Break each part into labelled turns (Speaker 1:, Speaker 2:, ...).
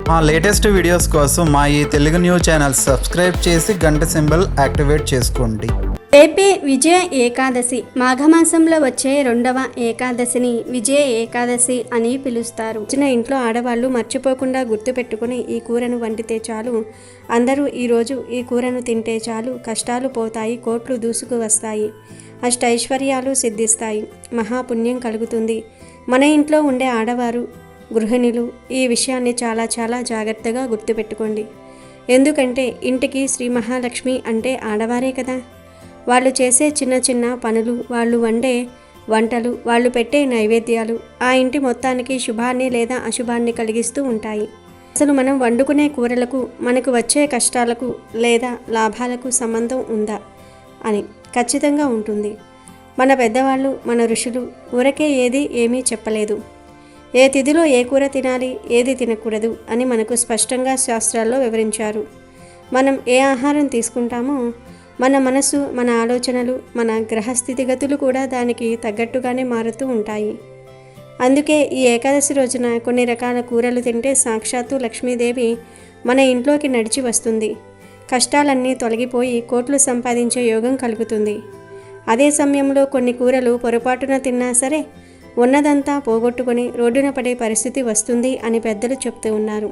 Speaker 1: మా latest videos కోసం మా ఈ తెలుగు న్యూస్ ఛానల్ సబ్స్క్రైబ్ చేసి గంట సింబల్ యాక్టివేట్ చేసుకోండి.
Speaker 2: రేపే విజయ ఏకాదశి. మాఘమాసంలో వచ్చే రెండవ ఏకాదశిని విజయ ఏకాదశి అని పిలుస్తారు. చిన్న ఇంట్లో ఆడవాళ్ళు మర్చిపోకుండా గుర్తుపెట్టుకుని ఈ కూరను వండితే చాలు, అందరూ ఈరోజు ఈ కూరను తింటే చాలు, కష్టాలు పోతాయి, కోట్లు దూసుకు వస్తాయి, అష్టైశ్వర్యాలు సిద్ధిస్తాయి, మహాపుణ్యం కలుగుతుంది. మన ఇంట్లో ఉండే ఆడవారు, గృహిణులు ఈ విషయాన్ని చాలా జాగ్రత్తగా గుర్తుపెట్టుకోండి. ఎందుకంటే ఇంటికి శ్రీ మహాలక్ష్మి అంటే ఆడవారే కదా. వాళ్ళు చేసే చిన్న పనులు, వాళ్ళు వండే వంటలు, వాళ్ళు పెట్టే నైవేద్యాలు ఆ ఇంటి మొత్తానికి శుభాన్ని లేదా అశుభాన్ని కలిగిస్తూ ఉంటాయి. అసలు మనం వండుకునే కూరలకు మనకు వచ్చే కష్టాలకు లేదా లాభాలకు సంబంధం ఉందా అని ఖచ్చితంగా ఉంటుంది. మన పెద్దవాళ్ళు, మన ఋషులు ఊరకే ఏమీ చెప్పలేదు. ఏ తిథిలో ఏ కూర తినాలి, ఏది తినకూడదు అని మనకు స్పష్టంగా శాస్త్రాల్లో వివరించారు. మనం ఏ ఆహారం తీసుకుంటామో మన మనసు, మన ఆలోచనలు, మన గ్రహస్థితిగతులు కూడా దానికి తగ్గట్టుగానే మారుతూ ఉంటాయి. అందుకే ఈ ఏకాదశి రోజున కొన్ని రకాల కూరలు తింటే సాక్షాత్తు లక్ష్మీదేవి మన ఇంట్లోకి నడిచి వస్తుంది. కష్టాలన్నీ తొలగిపోయి కోట్లు సంపాదించే యోగం కలుగుతుంది. అదే సమయంలో కొన్ని కూరలు పొరపాటున తిన్నా సరే ఉన్నదంతా పోగొట్టుకొని రోడ్డున పడే పరిస్థితి వస్తుంది అని పెద్దలు చెప్తూ ఉన్నారు.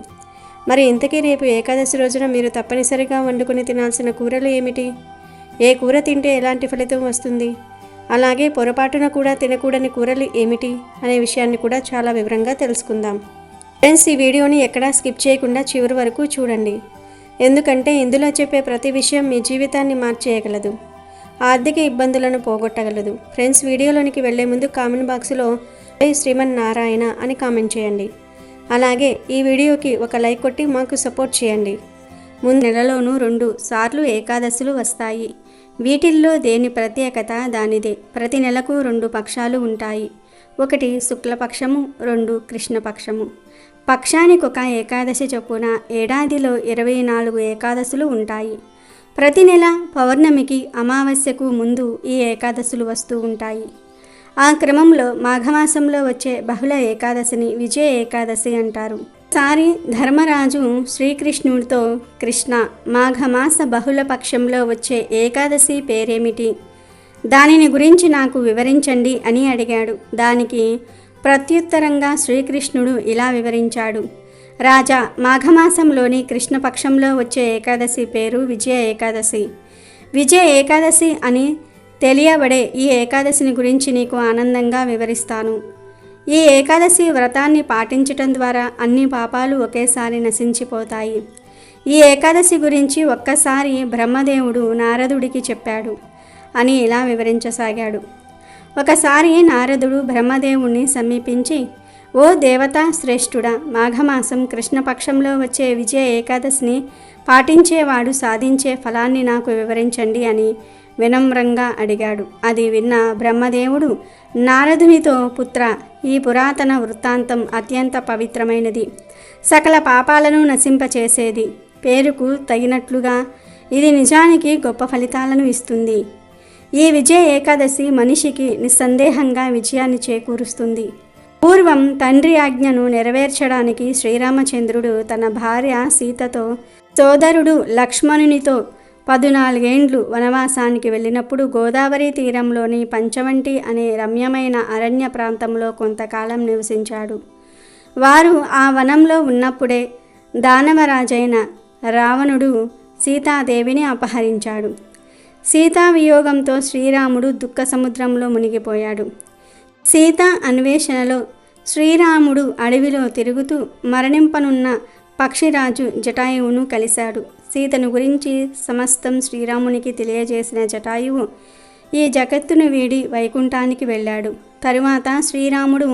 Speaker 2: మరి ఇంతకీ రేపు ఏకాదశి రోజున మీరు తప్పనిసరిగా వండుకొని తినాల్సిన కూరలు ఏమిటి? ఏ కూర తింటే ఎలాంటి ఫలితం వస్తుంది? అలాగే పొరపాటున కూడా తినకూడని కూరలు ఏమిటి అనే విషయాన్ని కూడా చాలా వివరంగా తెలుసుకుందాం. ఫ్రెండ్స్, ఈ వీడియోని ఎక్కడా స్కిప్ చేయకుండా చివరి వరకు చూడండి. ఎందుకంటే ఇందులో చెప్పే ప్రతి విషయం మీ జీవితాన్ని మార్చేయగలదు, ఆర్థిక ఇబ్బందులను పోగొట్టగలదు. ఫ్రెండ్స్, వీడియోలోనికి వెళ్లే ముందు కామెంట్ బాక్స్లో జై శ్రీమన్నారాయణ అని కామెంట్ చేయండి. అలాగే ఈ వీడియోకి ఒక లైక్ కొట్టి మాకు సపోర్ట్ చేయండి. ముందు నెలలోనూ 2 సార్లు ఏకాదశులు వస్తాయి. వీటిల్లో దేని ప్రత్యేకత దానిదే. ప్రతి నెలకు 2 పక్షాలు ఉంటాయి. ఒకటి శుక్లపక్షము, 2 కృష్ణపక్షము. పక్షానికి ఒక ఏకాదశి చొప్పున ఏడాదిలో 24 ఏకాదశులు ఉంటాయి. ప్రతి నెల పౌర్ణమికి, అమావాస్యకు ముందు ఈ ఏకాదశులు వస్తూ ఉంటాయి. ఆ క్రమంలో మాఘమాసంలో వచ్చే బహుళ ఏకాదశిని విజయ ఏకాదశి అంటారు. ఒకసారి ధర్మరాజు శ్రీకృష్ణుడితో, కృష్ణ, మాఘమాస బహుళ పక్షంలో వచ్చే ఏకాదశి పేరేమిటి? దానిని గురించి నాకు వివరించండి అని అడిగాడు. దానికి ప్రత్యుత్తరంగా శ్రీకృష్ణుడు ఇలా వివరించాడు. రాజా, మాఘమాసంలోని కృష్ణపక్షంలో వచ్చే ఏకాదశి పేరు విజయ ఏకాదశి. విజయ ఏకాదశి అని తెలియబడే ఈ ఏకాదశిని గురించి నీకు ఆనందంగా వివరిస్తాను. ఈ ఏకాదశి వ్రతాన్ని పాటించటం ద్వారా అన్ని పాపాలు ఒకేసారి నశించిపోతాయి. ఈ ఏకాదశి గురించి ఒక్కసారి బ్రహ్మదేవుడు నారదుడికి చెప్పాడు అని ఇలా వివరించసాగాడు. ఒకసారి నారదుడు బ్రహ్మదేవుణ్ణి సమీపించి, ఓ దేవతా శ్రేష్ఠుడా, మాఘమాసం కృష్ణపక్షంలో వచ్చే విజయ ఏకాదశిని పాటించేవాడు సాధించే ఫలాన్ని నాకు వివరించండి అని వినమ్రంగా అడిగాడు. అది విన్న బ్రహ్మదేవుడు నారదునితో, పుత్ర, ఈ పురాతన వృత్తాంతం అత్యంత పవిత్రమైనది, సకల పాపాలను నశింపచేసేది. పేరుకు తగినట్లుగా ఇది నిజానికి గొప్ప ఫలితాలను ఇస్తుంది. ఈ విజయ ఏకాదశి మనిషికి నిస్సందేహంగా విజయాన్ని చేకూరుస్తుంది. పూర్వం తండ్రి ఆజ్ఞను నెరవేర్చడానికి శ్రీరామచంద్రుడు తన భార్య సీతతో, సోదరుడు లక్ష్మణునితో 14 ఏండ్లు వనవాసానికి వెళ్ళినప్పుడు గోదావరి తీరంలోని పంచవంటి అనే రమ్యమైన అరణ్య ప్రాంతంలో కొంతకాలం నివసించాడు. వారు ఆ వనంలో ఉన్నప్పుడే దానవరాజైన రావణుడు సీతాదేవిని అపహరించాడు. సీతా వియోగంతో శ్రీరాముడు దుఃఖ సముద్రంలో మునిగిపోయాడు. సీత అన్వేషణలో శ్రీరాముడు అడవిలో తిరుగుతూ మరణింపనున్న పక్షిరాజు జటాయువును కలిశాడు. సీతను గురించి సమస్తం శ్రీరామునికి తెలియజేసిన జటాయువు ఈ జగత్తును వీడి వైకుంఠానికి వెళ్ళాడు. తరువాత శ్రీరాముడు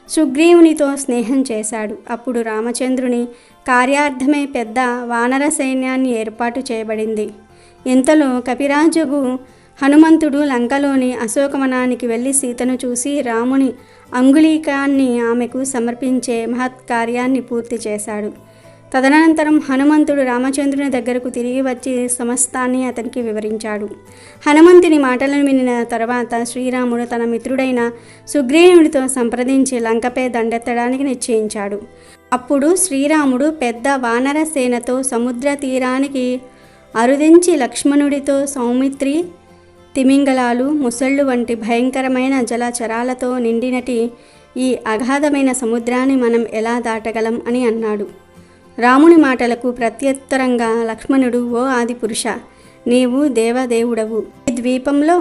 Speaker 2: సుగ్రీవునితో స్నేహం చేశాడు. అప్పుడు రామచంద్రుని కార్యార్థమై పెద్ద వానర సైన్యాన్ని ఏర్పాటు చేయబడింది. ఇంతలో కపిరాజుకు హనుమంతుడు లంకలోని అశోకవనానికి వెళ్ళి సీతను చూసి రాముని అంగుళీకాన్ని ఆమెకు సమర్పించే మహత్కార్యాన్ని పూర్తి చేశాడు. తదనంతరం హనుమంతుడు రామచంద్రుని దగ్గరకు తిరిగి వచ్చి సమస్తాన్ని అతనికి వివరించాడు. హనుమంతుని మాటలను వినిన తర్వాత శ్రీరాముడు తన మిత్రుడైన సుగ్రీవుడితో సంప్రదించి లంకపై దండెత్తడానికి నిశ్చయించాడు. అప్పుడు శ్రీరాముడు పెద్ద వానర సేనతో సముద్ర తీరానికి అరుదించి లక్ష్మణుడితో సౌమిత్రి, తిమింగలాలు, ముసళ్ళు వంటి భయంకరమైన జలచరాలతో నిండినటి ఈ అగాధమైన సముద్రాన్ని మనం ఎలా దాటగలం అని అన్నాడు. రాముని మాటలకు ప్రత్యుత్తరంగా లక్ష్మణుడు, ఓ ఆదిపురుష, నీవు దేవదేవుడవు. ఈ ద్వీపంలో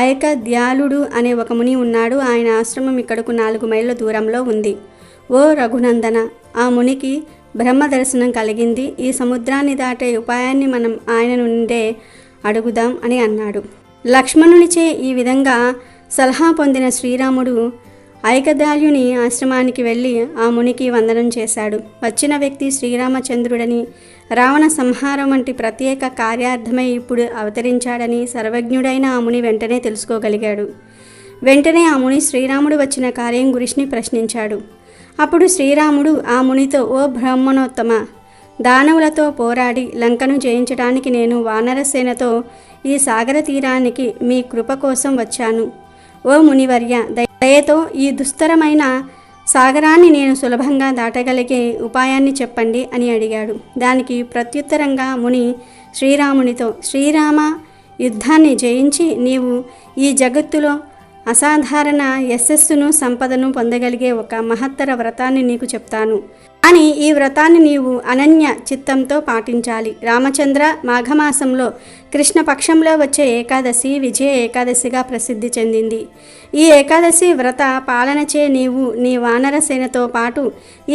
Speaker 2: ఐకద్యాలుడు అనే ఒక ముని ఉన్నాడు. ఆయన ఆశ్రమం ఇక్కడకు 4 మైళ్ళ దూరంలో ఉంది. ఓ రఘునందన, ఆ మునికి బ్రహ్మ దర్శనం కలిగింది. ఈ సముద్రాన్ని దాటే ఉపాయాన్ని మనం ఆయన నుండే అడుగుదాం అని అన్నాడు. లక్ష్మణునిచే ఈ విధంగా సలహా పొందిన శ్రీరాముడు ఐకదాల్యుని ఆశ్రమానికి వెళ్ళి ఆ మునికి వందనం చేశాడు. వచ్చిన వ్యక్తి శ్రీరామచంద్రుడని, రావణ సంహారం వంటి ప్రత్యేక కార్యార్థమై ఇప్పుడు అవతరించాడని సర్వజ్ఞుడైన ఆ ముని వెంటనే తెలుసుకోగలిగాడు. వెంటనే ఆ ముని శ్రీరాముడు వచ్చిన కార్యం గురించి ప్రశ్నించాడు. అప్పుడు శ్రీరాముడు ఆ మునితో, ఓ బ్రాహ్మణోత్తమ, దానవులతో పోరాడి లంకను జయించడానికి నేను వానరసేనతో ఈ సాగర తీరానికి మీ కృప కోసం వచ్చాను. ఓ మునివర్య, దయతో ఈ దుస్తరమైన సాగరాన్ని నేను సులభంగా దాటగలిగే ఉపాయాన్ని చెప్పండి అని అడిగాడు. దానికి ప్రత్యుత్తరంగా ముని శ్రీరామునితో, శ్రీరామ, యుద్ధాన్ని జయించి నీవు ఈ జగత్తులో అసాధారణ యశస్సును, సంపదను పొందగలిగే ఒక మహత్తర వ్రతాన్ని నీకు చెప్తాను. కానీ ఈ వ్రతాన్ని నీవు అనన్య చిత్తంతో పాటించాలి. రామచంద్ర, మాఘమాసంలో కృష్ణపక్షంలో వచ్చే ఏకాదశి విజయ ఏకాదశిగా ప్రసిద్ధి చెందింది. ఈ ఏకాదశి వ్రత పాలనచే నీవు నీ వానర సేనతో పాటు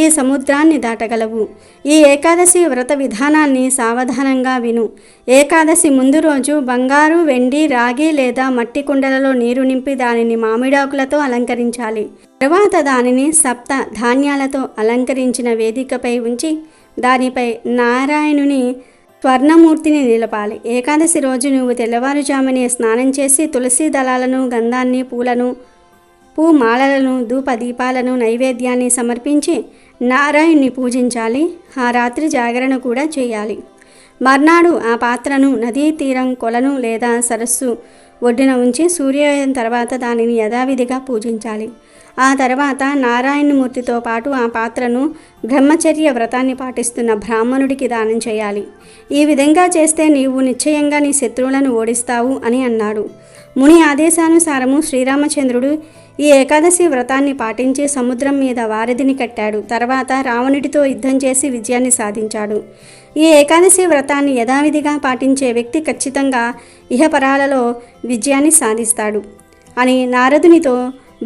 Speaker 2: ఈ సముద్రాన్ని దాటగలవు. ఈ ఏకాదశి వ్రత విధానాన్ని సావధానంగా విను. ఏకాదశి ముందు రోజు బంగారు, వెండి, రాగి లేదా మట్టి కుండలలో నీరు నింపి దానిని మామిడాకులతో అలంకరించాలి. తరువాత దానిని సప్త ధాన్యాలతో అలంకరించిన వేదికపై ఉంచి దానిపై నారాయణుని స్వర్ణమూర్తిని నిలపాలి. ఏకాదశి రోజు నువ్వు తెల్లవారుజామునే స్నానం చేసి తులసి దళాలను, గంధాన్ని, పూమాలలను, ధూపదీపాలను, నైవేద్యాన్ని సమర్పించి నారాయణ్ణి పూజించాలి. ఆ రాత్రి జాగరణ కూడా చేయాలి. మర్నాడు ఆ పాత్రను నదీ తీరం, కొలను లేదా సరస్సు ఒడ్డున ఉంచి సూర్యోదయం తర్వాత దానిని యథావిధిగా పూజించాలి. ఆ తర్వాత నారాయణమూర్తితో పాటు ఆ పాత్రను బ్రహ్మచర్య వ్రతాన్ని పాటిస్తున్న బ్రాహ్మణుడికి దానం చేయాలి. ఈ విధంగా చేస్తే నీవు నిశ్చయంగా నీ శత్రువులను ఓడిస్తావు అని అన్నాడు. ముని ఆదేశానుసారము శ్రీరామచంద్రుడు ఈ ఏకాదశి వ్రతాన్ని పాటించి సముద్రం మీద వారధిని కట్టాడు. తర్వాత రావణుడితో యుద్ధం చేసి విజయాన్ని సాధించాడు. ఈ ఏకాదశి వ్రతాన్ని యథావిధిగా పాటించే వ్యక్తి ఖచ్చితంగా ఇహపరాలలో విజయాన్ని సాధిస్తాడు అని నారదునితో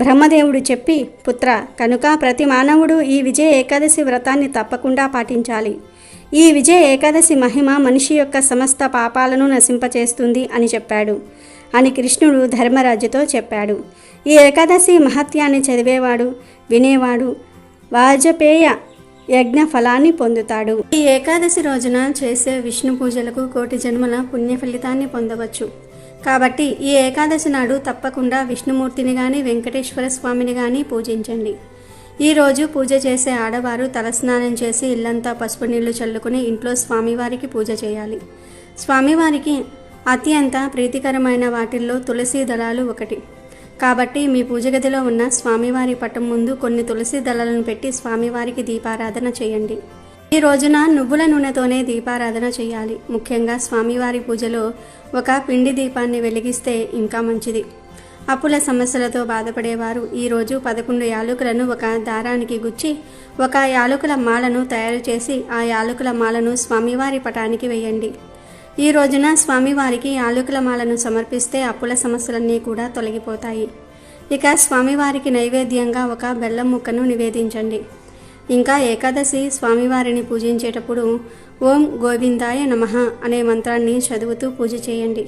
Speaker 2: బ్రహ్మదేవుడు చెప్పి, పుత్ర, కనుక ప్రతి మానవుడు ఈ విజయ ఏకాదశి వ్రతాన్ని తప్పకుండా పాటించాలి. ఈ విజయ ఏకాదశి మహిమ మనిషి యొక్క సమస్త పాపాలను నశింపచేస్తుంది అని చెప్పాడు అని కృష్ణుడు ధర్మరాజుతో చెప్పాడు. ఈ ఏకాదశి మహత్యాన్ని చదివేవాడు, వినేవాడు వాజపేయ యజ్ఞ ఫలాన్ని పొందుతాడు. ఈ ఏకాదశి రోజున చేసే విష్ణు పూజలకు 1,000,000 జన్మల పుణ్య ఫలితాన్ని పొందవచ్చు. కాబట్టి ఈ ఏకాదశి నాడు తప్పకుండా విష్ణుమూర్తిని కానీ, వెంకటేశ్వర స్వామిని కానీ పూజించండి. ఈరోజు పూజ చేసే ఆడవారు తలస్నానం చేసి ఇల్లంతా పసుపు నీళ్లు చల్లుకుని ఇంట్లో స్వామివారికి పూజ చేయాలి. స్వామివారికి అత్యంత ప్రీతికరమైన వాటిల్లో తులసి దళాలు ఒకటి. కాబట్టి మీ పూజ గదిలో ఉన్న స్వామివారి పటం ముందు కొన్ని తులసి దళాలను పెట్టి స్వామివారికి దీపారాధన చేయండి. ఈ రోజున నువ్వుల నూనెతోనే దీపారాధన చేయాలి. ముఖ్యంగా స్వామివారి పూజలో ఒక పిండి దీపాన్ని వెలిగిస్తే ఇంకా మంచిది. అప్పుల సమస్యలతో బాధపడేవారు ఈరోజు 11 యాలకులను ఒక దారానికి గుచ్చి ఒక యాలకుల మాలను తయారు చేసి ఆ యాలకుల మాలను స్వామివారి పటానికి వేయండి. ఈ రోజున స్వామివారికి యాలకుల మాలను సమర్పిస్తే అప్పుల సమస్యలన్నీ కూడా తొలగిపోతాయి. ఇక స్వామివారికి నైవేద్యంగా ఒక బెల్లం ముక్కను నివేదించండి. ఇంకా ఏకాదశి స్వామివారిని పూజించేటప్పుడు ఓం గోవిందాయ నమః అనే మంత్రాన్ని చదువుతూ పూజ చేయండి.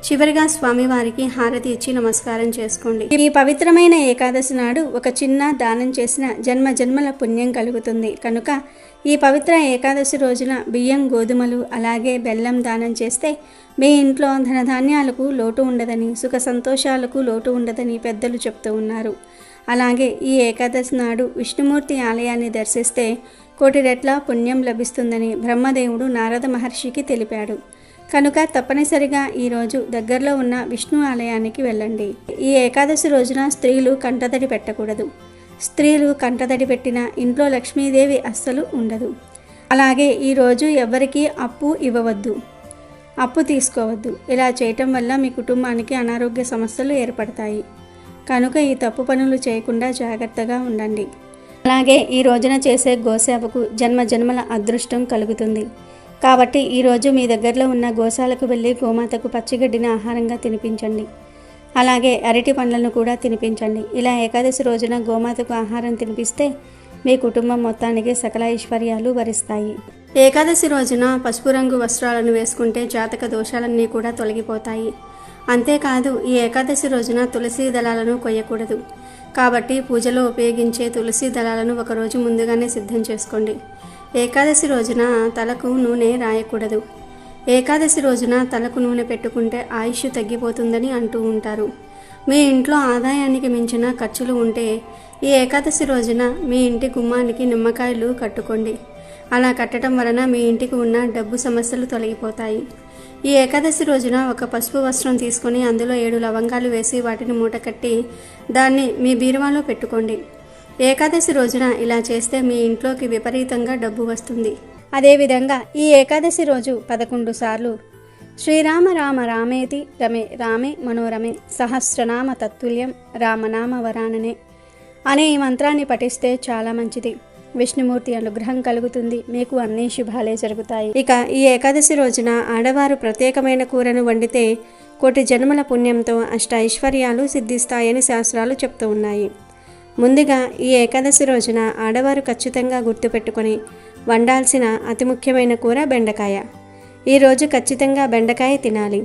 Speaker 2: చివరిగా స్వామివారికి హారతి ఇచ్చి నమస్కారం చేసుకోండి. ఈ పవిత్రమైన ఏకాదశి నాడు ఒక చిన్న దానం చేసిన జన్మ జన్మల పుణ్యం కలుగుతుంది. కనుక ఈ పవిత్ర ఏకాదశి రోజున బియ్యం, గోధుమలు అలాగే బెల్లం దానం చేస్తే మీ ఇంట్లో ధనధాన్యాలకు లోటు ఉండదని, సుఖ సంతోషాలకు లోటు ఉండదని పెద్దలు చెప్తూ ఉన్నారు. అలాగే ఈ ఏకాదశి నాడు విష్ణుమూర్తి ఆలయాన్ని దర్శిస్తే 1,000,000 రెట్ల పుణ్యం లభిస్తుందని బ్రహ్మదేవుడు నారద మహర్షికి తెలిపాడు. కనుక తప్పనిసరిగా ఈరోజు దగ్గరలో ఉన్న విష్ణు ఆలయానికి వెళ్ళండి. ఈ ఏకాదశి రోజున స్త్రీలు కంటతడి పెట్టకూడదు. స్త్రీలు కంటతడి పెట్టిన ఇంట్లో లక్ష్మీదేవి అస్సలు ఉండదు. అలాగే ఈరోజు ఎవరికీ అప్పు ఇవ్వవద్దు, అప్పు తీసుకోవద్దు. ఇలా చేయటం వల్ల మీ కుటుంబానికి అనారోగ్య సమస్యలు ఏర్పడతాయి. కనుక ఈ తప్పు పనులు చేయకుండా జాగ్రత్తగా ఉండండి. అలాగే ఈ రోజున చేసే గోసేవకు జన్మజన్మల అదృష్టం కలుగుతుంది. కాబట్టి ఈరోజు మీ దగ్గరలో ఉన్న గోశాలకు వెళ్ళి గోమాతకు పచ్చిగడ్డిని ఆహారంగా తినిపించండి. అలాగే అరటి పండ్లను కూడా తినిపించండి. ఇలా ఏకాదశి రోజున గోమాతకు ఆహారం తినిపిస్తే మీ కుటుంబం మొత్తానికి సకల ఐశ్వర్యాలు వరిస్తాయి. ఏకాదశి రోజున పసుపు రంగు వస్త్రాలను వేసుకుంటే జాతక దోషాలన్నీ కూడా తొలగిపోతాయి. అంతేకాదు ఈ ఏకాదశి రోజున తులసి దళాలను కొయ్యకూడదు. కాబట్టి పూజలో ఉపయోగించే తులసి దళాలను ఒకరోజు ముందుగానే సిద్ధం చేసుకోండి. ఏకాదశి రోజున తలకు నూనె రాయకూడదు. ఏకాదశి రోజున తలకు నూనె పెట్టుకుంటే ఆయుష్ తగ్గిపోతుందని అంటూ ఉంటారు. మీ ఇంట్లో ఆదాయానికి మించిన ఖర్చులు ఉంటే ఈ ఏకాదశి రోజున మీ ఇంటి గుమ్మానికి నిమ్మకాయలు కట్టుకోండి. అలా కట్టడం వలన మీ ఇంటికి ఉన్న డబ్బు సమస్యలు తొలగిపోతాయి. ఈ ఏకాదశి రోజున ఒక పసుపు వస్త్రం తీసుకొని అందులో 7 లవంగాలు వేసి వాటిని మూట కట్టి దాన్ని మీ బీరువాలో పెట్టుకోండి. ఏకాదశి రోజున ఇలా చేస్తే మీ ఇంట్లోకి విపరీతంగా డబ్బు వస్తుంది. అదేవిధంగా ఈ ఏకాదశి రోజు 11 సార్లు శ్రీరామ రామ రామేతి రమే రామే మనోరమే సహస్రనామ తత్తుల్యం రామనామ వరాననే అనే ఈ మంత్రాన్ని పఠిస్తే చాలా మంచిది. విష్ణుమూర్తి అనుగ్రహం కలుగుతుంది. మీకు అన్ని శుభాలే జరుగుతాయి. ఇక ఈ ఏకాదశి రోజున ఆడవారు ప్రత్యేకమైన కూరను వండితే కోటి జన్మల పుణ్యంతో అష్ట ఐశ్వర్యాలు సిద్ధిస్తాయని శాస్త్రాలు చెప్తూ ఉన్నాయి. ముందుగా ఈ ఏకాదశి రోజున ఆడవారు ఖచ్చితంగా గుర్తుపెట్టుకొని వండాల్సిన అతి ముఖ్యమైన కూర బెండకాయ. ఈరోజు ఖచ్చితంగా బెండకాయ తినాలి.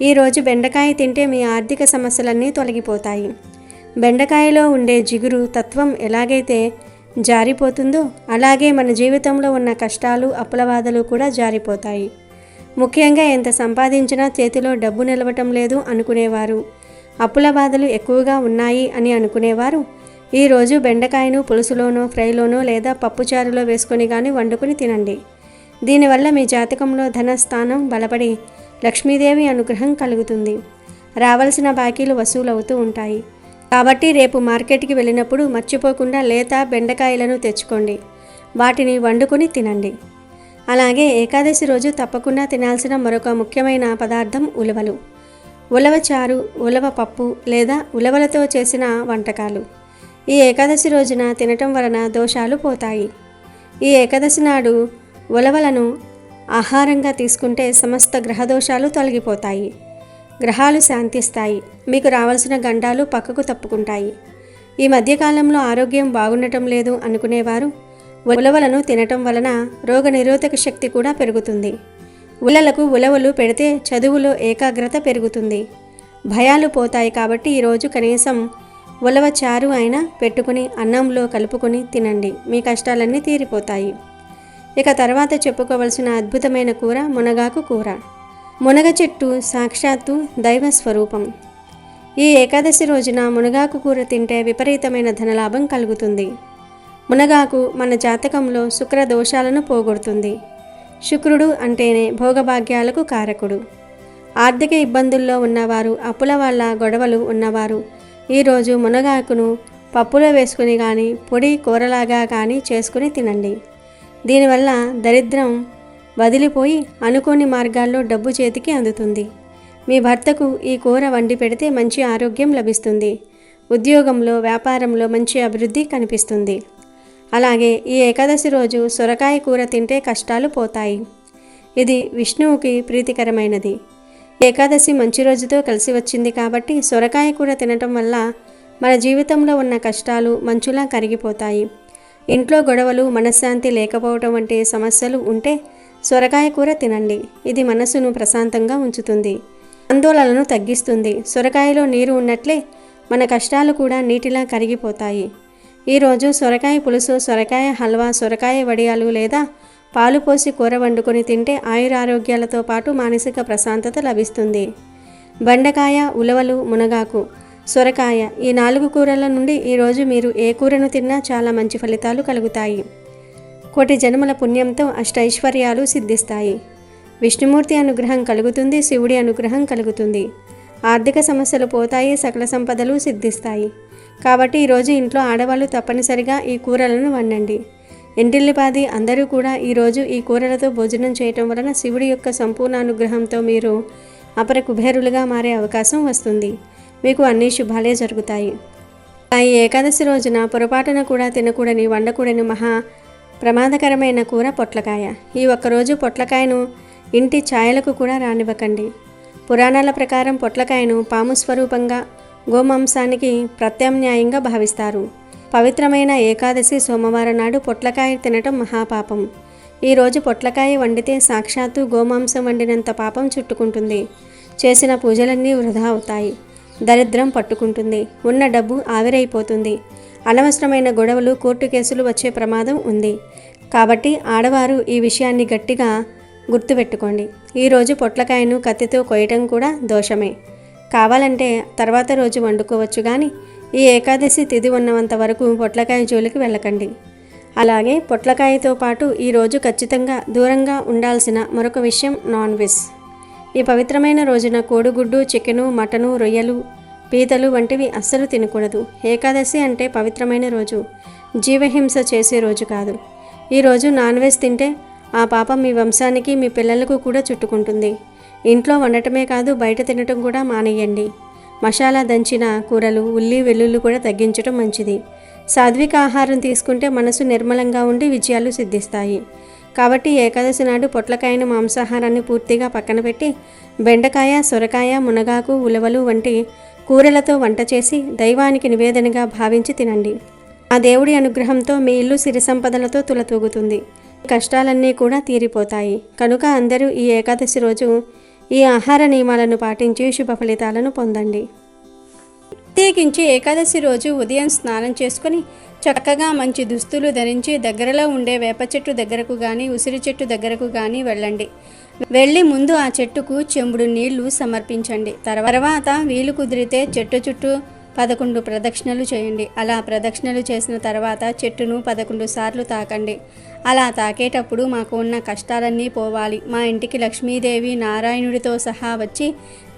Speaker 2: ఈరోజు బెండకాయ తింటే మీ ఆర్థిక సమస్యలన్నీ తొలగిపోతాయి. బెండకాయలో ఉండే జిగురు తత్వం ఎలాగైతే జారిపోతుందో అలాగే మన జీవితంలో ఉన్న కష్టాలు అప్పుల బాధలు కూడా జారిపోతాయి. ముఖ్యంగా ఎంత సంపాదించినా చేతిలో డబ్బు నిలవటం లేదు అనుకునేవారు, అప్పుల బాధలు ఎక్కువగా ఉన్నాయి అని అనుకునేవారు ఈరోజు బెండకాయను పులుసులోనో ఫ్రైలోనో లేదా పప్పుచారులో వేసుకొని కానీ వండుకొని తినండి. దీనివల్ల మీ జాతకంలో ధనస్థానం బలపడి లక్ష్మీదేవి అనుగ్రహం కలుగుతుంది. రావాల్సిన బాకీలు వసూలవుతూ ఉంటాయి. కాబట్టి రేపు మార్కెట్కి వెళ్ళినప్పుడు మర్చిపోకుండా లేత బెండకాయలను తెచ్చుకోండి. వాటిని వండుకొని తినండి. అలాగే ఏకాదశి రోజు తప్పకుండా తినాల్సిన మరొక ముఖ్యమైన పదార్థం ఉలవలు. ఉలవ చారు, ఉలవ పప్పు లేదా ఉలవలతో చేసిన వంటకాలు ఈ ఏకాదశి రోజున తినటం వలన దోషాలు పోతాయి. ఈ ఏకాదశి నాడు ఉలవలను ఆహారంగా తీసుకుంటే సమస్త గ్రహదోషాలు తొలగిపోతాయి. గ్రహాలు శాంతిస్తాయి. మీకు రావాల్సిన గండాలు పక్కకు తప్పుకుంటాయి. ఈ మధ్యకాలంలో ఆరోగ్యం బాగుండటం లేదు అనుకునేవారు ఉలవలను తినటం వలన రోగనిరోధక శక్తి కూడా పెరుగుతుంది. ఉలలకు ఉలవలు పెడితే చదువులో ఏకాగ్రత పెరుగుతుంది. భయాలు పోతాయి. కాబట్టి ఈరోజు కనీసం ఉలవ చారు అయినా పెట్టుకుని అన్నంలో కలుపుకొని తినండి. మీ కష్టాలన్నీ తీరిపోతాయి. ఇక తర్వాత చెప్పుకోవలసిన అద్భుతమైన కూర మునగాకు కూర. మునగ చెట్టు సాక్షాత్తు దైవ స్వరూపం. ఈ ఏకాదశి రోజున మునగాకు కూర తింటే విపరీతమైన ధనలాభం కలుగుతుంది. మునగాకు మన జాతకంలో శుక్ర దోషాలను పోగొడుతుంది. శుక్రుడు అంటేనే భోగభాగ్యాలకు కారకుడు. ఆర్థిక ఇబ్బందుల్లో ఉన్నవారు, అప్పుల వల్ల గొడవలు ఉన్నవారు ఈరోజు మునగాకును పప్పులో వేసుకుని కానీ పొడి కూరలాగా కానీ చేసుకుని తినండి. దీనివల్ల దరిద్రం వదిలిపోయి అనుకోని మార్గాల్లో డబ్బు చేతికి అందుతుంది. మీ భర్తకు ఈ కూర వండి పెడితే మంచి ఆరోగ్యం లభిస్తుంది. ఉద్యోగంలో, వ్యాపారంలో మంచి అభివృద్ధి కనిపిస్తుంది. అలాగే ఈ ఏకాదశి రోజు సొరకాయ కూర తింటే కష్టాలు పోతాయి. ఇది విష్ణువుకి ప్రీతికరమైనది. ఏకాదశి మంచి రోజుతో కలిసి వచ్చింది కాబట్టి సొరకాయ కూర తినటం వల్ల మన జీవితంలో ఉన్న కష్టాలు మంచులా కరిగిపోతాయి. ఇంట్లో గొడవలు, మనశ్శాంతి లేకపోవటం వంటి సమస్యలు ఉంటే సొరకాయ కూర తినండి. ఇది మనసును ప్రశాంతంగా ఉంచుతుంది, ఆందోళనను తగ్గిస్తుంది. సొరకాయలో నీరు ఉన్నట్లే మన కష్టాలు కూడా నీటిలా కరిగిపోతాయి. ఈరోజు సొరకాయ పులుసు, సొరకాయ హల్వా, సొరకాయ వడియాలు లేదా పాలు పోసి కూర వండుకొని తింటే ఆయురారోగ్యాలతో పాటు మానసిక ప్రశాంతత లభిస్తుంది. బెండకాయ, ఉలవలు, మునగాకు, సొరకాయ ఈ 4 కూరల నుండి ఈరోజు మీరు ఏ కూరను తిన్నా చాలా మంచి ఫలితాలు కలుగుతాయి. కోటి జన్మల పుణ్యంతో అష్టైశ్వర్యాలు సిద్ధిస్తాయి. విష్ణుమూర్తి అనుగ్రహం కలుగుతుంది. శివుడి అనుగ్రహం కలుగుతుంది. ఆర్థిక సమస్యలు పోతాయి, సకల సంపదలు సిద్ధిస్తాయి. కాబట్టి ఈరోజు ఇంట్లో ఆడవాళ్ళు తప్పనిసరిగా ఈ కూరలను వండండి. ఇంటిల్లిపాది అందరూ కూడా ఈరోజు ఈ కూరలతో భోజనం చేయటం వలన శివుడి యొక్క సంపూర్ణ అనుగ్రహంతో మీరు అపర కుబేరులుగా మారే అవకాశం వస్తుంది. మీకు అన్ని శుభాలే జరుగుతాయి. ఈ ఏకాదశి రోజున పొరపాటున కూడా తినకూడని, వండకూడని మహా ప్రమాదకరమైన కూర పొట్లకాయ. ఈ ఒక్కరోజు పొట్లకాయను ఇంటి ఛాయలకు కూడా రానివ్వకండి. పురాణాల ప్రకారం పొట్లకాయను పాము స్వరూపంగా, గోమాంసానికి ప్రత్యామ్నాయంగా భావిస్తారు. పవిత్రమైన ఏకాదశి సోమవారం నాడు పొట్లకాయ తినటం మహాపాపం. ఈరోజు పొట్లకాయ వండితే సాక్షాత్తు గోమాంసం వండినంత పాపం చుట్టుకుంటుంది. చేసిన పూజలన్నీ వృధా అవుతాయి. దరిద్రం పట్టుకుంటుంది. ఉన్న డబ్బు ఆవిరైపోతుంది. అనవసరమైన గొడవలు, కోర్టు కేసులు వచ్చే ప్రమాదం ఉంది. కాబట్టి ఆడవారు ఈ విషయాన్ని గట్టిగా గుర్తుపెట్టుకోండి. ఈరోజు పొట్లకాయను కత్తితో కొయ్యటం కూడా దోషమే. కావాలంటే తర్వాత రోజు వండుకోవచ్చు, కానీ ఈ ఏకాదశి తిథి ఉన్నంత వరకు పొట్లకాయ జోలికి వెళ్ళకండి. అలాగే పొట్లకాయతో పాటు ఈరోజు ఖచ్చితంగా దూరంగా ఉండాల్సిన మరొక విషయం నాన్ వెజ్. ఈ పవిత్రమైన రోజున కోడిగుడ్డు, చికెను, మటను, రొయ్యలు, పీతలు వంటివి అస్సలు తినకూడదు. ఏకాదశి అంటే పవిత్రమైన రోజు, జీవహింస చేసే రోజు కాదు. ఈరోజు నాన్ వెజ్ తింటే ఆ పాపం మీ వంశానికి, మీ పిల్లలకు కూడా చుట్టుకుంటుంది. ఇంట్లో వండటమే కాదు, బయట తినటం కూడా మానేయండి. మసాలా దంచిన కూరలు, ఉల్లి వెల్లుల్లి కూడా తగ్గించడం మంచిది. సాత్విక ఆహారం తీసుకుంటే మనసు నిర్మలంగా ఉండి విజయాలు సిద్ధిస్తాయి. కాబట్టి ఏకాదశి నాడు పొట్లకాయను, మాంసాహారాన్ని పూర్తిగా పక్కన పెట్టి బెండకాయ, సొరకాయ, మునగాకు, ఉలవలు వంటి కూరలతో వంట చేసి దైవానికి నివేదనగా భావించి తినండి. ఆ దేవుడి అనుగ్రహంతో మీ ఇల్లు సిరి సంపదలతో తులతూగుతుంది. కష్టాలన్నీ కూడా తీరిపోతాయి. కనుక అందరూ ఈ ఏకాదశి రోజు ఈ ఆహార నియమాలను పాటించి శుభ ఫలితాలను పొందండి. ప్రత్యేకించి ఏకాదశి రోజు ఉదయం స్నానం చేసుకొని చక్కగా మంచి దుస్తులు ధరించి దగ్గరలో ఉండే వేప చెట్టు దగ్గరకు కానీ, ఉసిరి చెట్టు దగ్గరకు కానీ వెళ్ళండి. వెళ్ళి ముందు ఆ చెట్టుకు చెంబుడు నీళ్లు సమర్పించండి. తర్వాత వీలు కుదిరితే చెట్టు చుట్టూ 11 ప్రదక్షిణలు చేయండి. అలా ప్రదక్షిణలు చేసిన తర్వాత చెట్టును 11 సార్లు తాకండి. అలా తాకేటప్పుడు మాకు ఉన్న కష్టాలన్నీ పోవాలి, మా ఇంటికి లక్ష్మీదేవి నారాయణుడితో సహా వచ్చి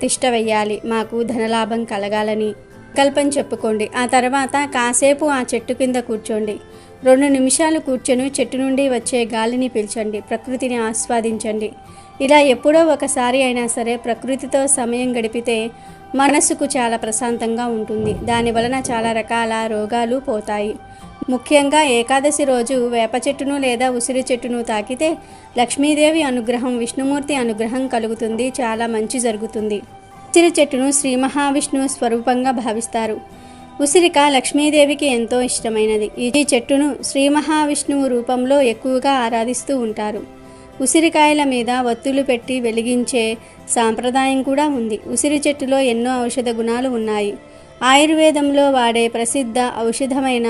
Speaker 2: తిష్ట వెయ్యాలి, మాకు ధనలాభం కలగాలని కల్పన చెప్పుకోండి. ఆ తర్వాత కాసేపు ఆ చెట్టు కింద కూర్చోండి. 2 నిమిషాలు కూర్చొని చెట్టు నుండి వచ్చే గాలిని పీల్చండి, ప్రకృతిని ఆస్వాదించండి. ఇలా ఎప్పుడో ఒకసారి అయినా సరే ప్రకృతితో సమయం గడిపితే మనసుకు చాలా ప్రశాంతంగా ఉంటుంది. దాని వలన చాలా రకాల రోగాలు పోతాయి. ముఖ్యంగా ఏకాదశి రోజు వేప చెట్టును లేదా ఉసిరి చెట్టును తాకితే లక్ష్మీదేవి అనుగ్రహం, విష్ణుమూర్తి అనుగ్రహం కలుగుతుంది. చాలా మంచి జరుగుతుంది. ఉసిరి చెట్టును శ్రీ మహావిష్ణువు స్వరూపంగా భావిస్తారు. ఉసిరిక లక్ష్మీదేవికి ఎంతో ఇష్టమైనది. ఈ చెట్టును శ్రీ మహావిష్ణువు రూపంలో ఎక్కువగా ఆరాధిస్తూ ఉంటారు. ఉసిరికాయల మీద ఒత్తులు పెట్టి వెలిగించే సాంప్రదాయం కూడా ఉంది. ఉసిరి చెట్టులో ఎన్నో ఔషధ గుణాలు ఉన్నాయి. ఆయుర్వేదంలో వాడే ప్రసిద్ధ ఔషధమైన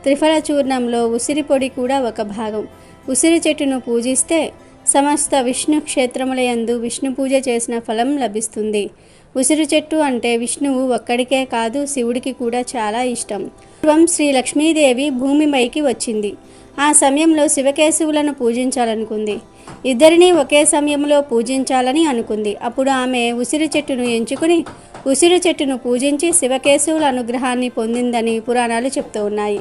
Speaker 2: త్రిఫల చూర్ణంలో ఉసిరి పొడి కూడా ఒక భాగం. ఉసిరి చెట్టును పూజిస్తే సమస్త విష్ణు క్షేత్రములయందు విష్ణు పూజ చేసిన ఫలం లభిస్తుంది. ఉసిరి చెట్టు అంటే విష్ణువు ఒక్కడికే కాదు, శివుడికి కూడా చాలా ఇష్టం. పూర్వం శ్రీ లక్ష్మీదేవి భూమిపైకి వచ్చింది. ఆ సమయంలో శివకేశవులను పూజించాలనుకుంది. ఇద్దరిని ఒకే సమయంలో పూజించాలని అనుకుంది. అప్పుడు ఆమె ఉసిరి చెట్టును ఎంచుకుని ఉసిరి చెట్టును పూజించి శివకేశవుల అనుగ్రహాన్ని పొందిందని పురాణాలు చెప్తూ ఉన్నాయి.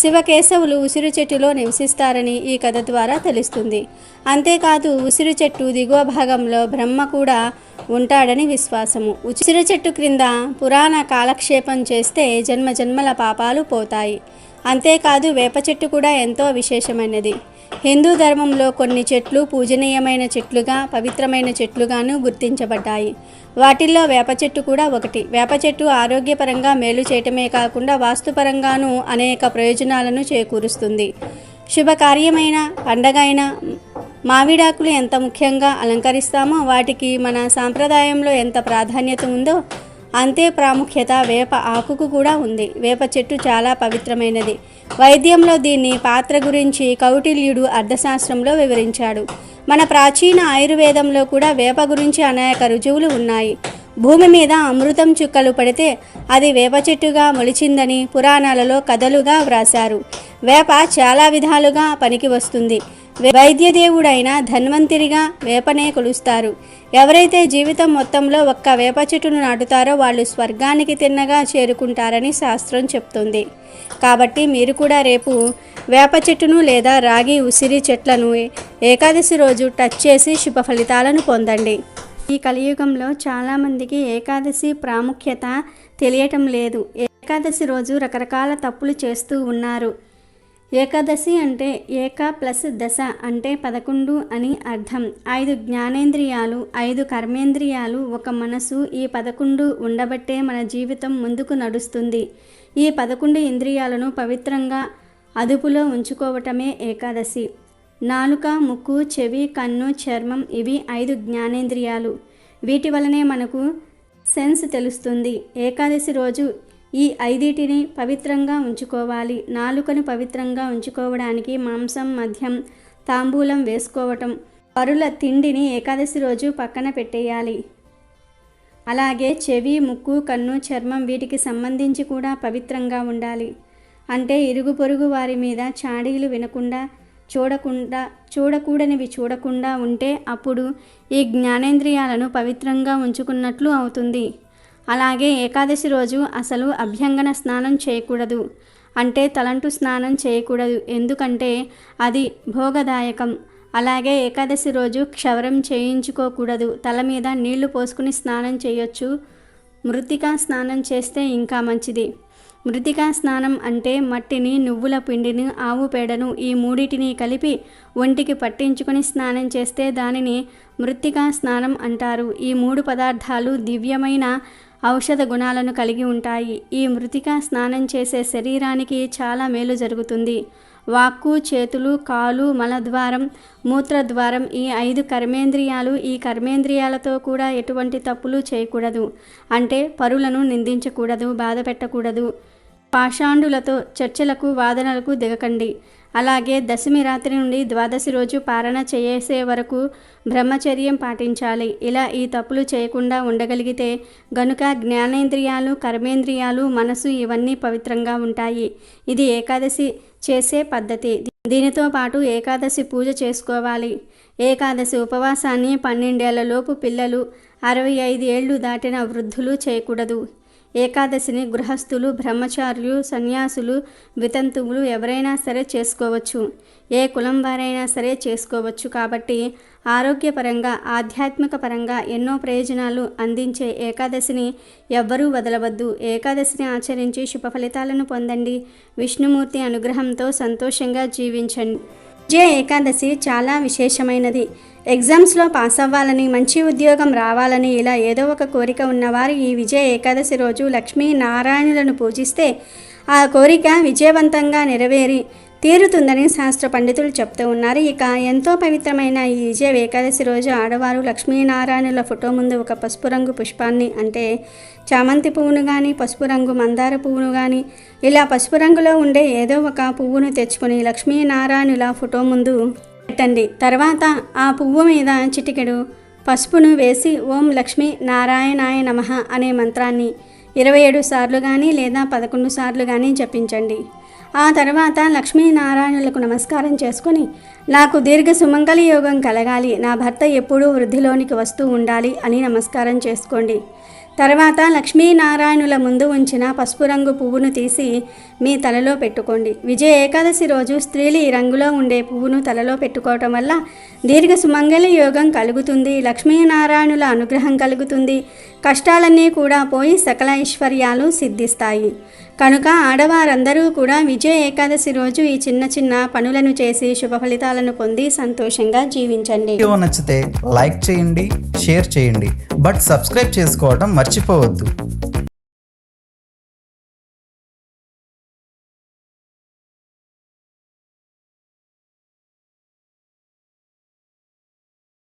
Speaker 2: శివకేశవులు ఉసిరి చెట్టులో నివసిస్తారని ఈ కథ ద్వారా తెలుస్తుంది. అంతేకాదు ఉసిరి చెట్టు దిగువ భాగంలో బ్రహ్మ కూడా ఉంటాడని విశ్వాసము. ఉసిరి చెట్టు క్రింద పురాణ కాలక్షేపం చేస్తే జన్మ జన్మల పాపాలు పోతాయి. అంతేకాదు వేప చెట్టు కూడా ఎంతో విశేషమైనది. హిందూ ధర్మంలో కొన్ని చెట్లు పూజనీయమైన చెట్లుగా, పవిత్రమైన చెట్లుగాను గుర్తించబడ్డాయి. వాటిల్లో వేప చెట్టు కూడా ఒకటి. వేప చెట్టు ఆరోగ్యపరంగా మేలు చేయటమే కాకుండా వాస్తుపరంగానూ అనేక ప్రయోజనాలను చేకూరుస్తుంది. శుభకార్యమైన, పండగ అయిన మామిడాకులు ఎంత ముఖ్యంగా అలంకరిస్తామో వాటికి మన సాంప్రదాయంలో ఎంత ప్రాధాన్యత ఉందో అంతే ప్రాముఖ్యత వేప ఆకుకు కూడా ఉంది. వేప చెట్టు చాలా పవిత్రమైనది. వైద్యంలో దీన్ని పాత్ర గురించి కౌటిల్యుడు అర్థశాస్త్రంలో వివరించాడు. మన ప్రాచీన ఆయుర్వేదంలో కూడా వేప గురించి అనేక రుజువులు ఉన్నాయి. భూమి మీద అమృతం చుక్కలు పడితే అది వేప చెట్టుగా మొలిచిందని పురాణాలలో కథలుగా వ్రాశారు. వేప చాలా విధాలుగా పనికి వస్తుంది. వైద్యదేవుడైన ధన్వంతరిగా వేపనే కొలుస్తారు. ఎవరైతే జీవితం మొత్తంలో ఒక్క వేప చెట్టును నాటుతారో వాళ్ళు స్వర్గానికి తిన్నగా చేరుకుంటారని శాస్త్రం చెప్తుంది. కాబట్టి మీరు కూడా రేపు వేప చెట్టును లేదా రాగి ఉసిరి చెట్లను ఏకాదశి రోజు టచ్ చేసి శుభ ఫలితాలను పొందండి. ఈ కలియుగంలో చాలామందికి ఏకాదశి ప్రాముఖ్యత తెలియటం లేదు. ఏకాదశి రోజు రకరకాల తప్పులు చేస్తూ ఉన్నారు. ఏకాదశి అంటే ఏక ప్లస్ దశ అంటే 11 అని అర్థం. 5 జ్ఞానేంద్రియాలు, 5 కర్మేంద్రియాలు, ఒక మనసు, ఈ 11 ఉండబట్టే మన జీవితం ముందుకు నడుస్తుంది. ఈ 11 ఇంద్రియాలను పవిత్రంగా అదుపులో ఉంచుకోవటమే ఏకాదశి. నాలుక, ముక్కు, చెవి, కన్ను, చర్మం ఇవి 5 జ్ఞానేంద్రియాలు. వీటి వలనే మనకు సెన్స్ తెలుస్తుంది. ఏకాదశి రోజు ఈ 5టిని పవిత్రంగా ఉంచుకోవాలి. నాలుకను పవిత్రంగా ఉంచుకోవడానికి మాంసం, మద్యం, తాంబూలం వేసుకోవటం, పరుల తిండిని ఏకాదశి రోజు పక్కన పెట్టేయాలి. అలాగే చెవి, ముక్కు, కన్ను, చర్మం వీటికి సంబంధించి కూడా పవిత్రంగా ఉండాలి. అంటే ఇరుగు పొరుగు వారి మీద చాడీలు వినకుండా, చూడకూడనివి చూడకుండా ఉంటే అప్పుడు ఈ జ్ఞానేంద్రియాలను పవిత్రంగా ఉంచుకున్నట్లు అవుతుంది. అలాగే ఏకాదశి రోజు అసలు అభ్యంగన స్నానం చేయకూడదు. అంటే తలంటు స్నానం చేయకూడదు. ఎందుకంటే అది భోగదాయకం. అలాగే ఏకాదశి రోజు క్షవరం చేయించుకోకూడదు. తల మీద నీళ్లు పోసుకుని స్నానం చేయొచ్చు. మృత్తికా స్నానం చేస్తే ఇంకా మంచిది. మృత్తికా స్నానం అంటే మట్టిని, నువ్వుల పిండిని, ఆవు పేడను ఈ మూడిటిని కలిపి ఒంటికి పట్టించుకొని స్నానం చేస్తే దానిని మృత్తికా స్నానం అంటారు. ఈ 3 పదార్థాలు దివ్యమైన ఔషధ గుణాలను కలిగి ఉంటాయి. ఈ మృత్తికా స్నానం చేసే శరీరానికి చాలా మేలు జరుగుతుంది. వాక్కు, చేతులు, కాలు, మలద్వారం, మూత్రద్వారం ఈ 5 కర్మేంద్రియాలు. ఈ కర్మేంద్రియాలతో కూడా ఎటువంటి తప్పులు చేయకూడదు. అంటే పరులను నిందించకూడదు, బాధ పెట్టకూడదు. పాషాండులతో చర్చలకు, వాదనలకు దిగకండి. అలాగే దశమి రాత్రి నుండి ద్వాదశి రోజు పారణ చేసే వరకు బ్రహ్మచర్యం పాటించాలి. ఇలా ఈ తప్పులు చేయకుండా ఉండగలిగితే గనుక జ్ఞానేంద్రియాలు, కర్మేంద్రియాలు, మనసు ఇవన్నీ పవిత్రంగా ఉంటాయి. ఇది ఏకాదశి చేసే పద్ధతి. దీనితో పాటు ఏకాదశి పూజ చేసుకోవాలి. ఏకాదశి ఉపవాసాన్ని 12 ఏళ్లలోపు పిల్లలు, 65 ఏళ్లు దాటిన వృద్ధులు చేయకూడదు. ఏకాదశిని గృహస్థులు, బ్రహ్మచారులు, సన్యాసులు, వితంతువులు ఎవరైనా సరే చేసుకోవచ్చు. ఏ కులం వారైనా సరే చేసుకోవచ్చు. కాబట్టి ఆరోగ్యపరంగా, ఆధ్యాత్మిక పరంగా ఎన్నో ప్రయోజనాలు అందించే ఏకాదశిని ఎవ్వరూ వదలవద్దు. ఏకాదశిని ఆచరించి శుభ ఫలితాలను పొందండి. విష్ణుమూర్తి అనుగ్రహంతో సంతోషంగా జీవించండి. విజయ ఏకాదశి చాలా విశేషమైనది. ఎగ్జామ్స్లో పాస్ అవ్వాలని, మంచి ఉద్యోగం రావాలని ఇలా ఏదో ఒక కోరిక ఉన్నవారు ఈ విజయ ఏకాదశి రోజు లక్ష్మీనారాయణులను పూజిస్తే ఆ కోరిక విజయవంతంగా నెరవేరి తీరుతుందని శాస్త్ర పండితులు చెప్తూ ఉన్నారు. ఇక ఎంతో పవిత్రమైన ఈ విజయ ఏకాదశి రోజు ఆడవారు లక్ష్మీనారాయణుల ఫోటో ముందు ఒక పసుపు రంగు పుష్పాన్ని, అంటే చామంతి పువ్వును కానీ, పసుపు రంగు మందార పువ్వును కానీ, ఇలా పసుపు రంగులో ఉండే ఏదో ఒక పువ్వును తెచ్చుకొని లక్ష్మీనారాయణుల ఫోటో ముందు పెట్టండి. తర్వాత ఆ పువ్వు మీద చిటికెడు పసుపును వేసి ఓం లక్ష్మీ నారాయణాయ నమః అనే మంత్రాన్ని 27 సార్లు కానీ లేదా 11 సార్లు కానీ జపించండి. ఆ తర్వాత లక్ష్మీనారాయణులకు నమస్కారం చేసుకొని నాకు దీర్ఘ సుమంగళి యోగం కలగాలి, నా భర్త ఎప్పుడూ వృద్ధిలోనికి వస్తూ ఉండాలి అని నమస్కారం చేసుకోండి. తర్వాత లక్ష్మీనారాయణుల ముందు ఉంచిన పసుపు రంగు పువ్వును తీసి మీ తలలో పెట్టుకోండి. విజయ ఏకాదశి రోజు స్త్రీలు ఈ రంగులో ఉండే పువ్వును తలలో పెట్టుకోవటం వల్ల దీర్ఘ సుమంగళి యోగం కలుగుతుంది, లక్ష్మీనారాయణుల అనుగ్రహం కలుగుతుంది, కష్టాలన్నీ కూడా పోయి సకల ఐశ్వర్యాలు సిద్ధిస్తాయి. కనుక ఆడవారందరూ కూడా విజయ ఏకాదశి రోజు ఈ చిన్న చిన్న పనులను చేసి శుభ ఫలితాలను పొంది సంతోషంగా జీవించండి.
Speaker 1: వీడియో నచ్చితే లైక్ చేయండి, షేర్ చేయండి, బట్ సబ్స్క్రైబ్ చేసుకోవడం మర్చిపోవద్దు.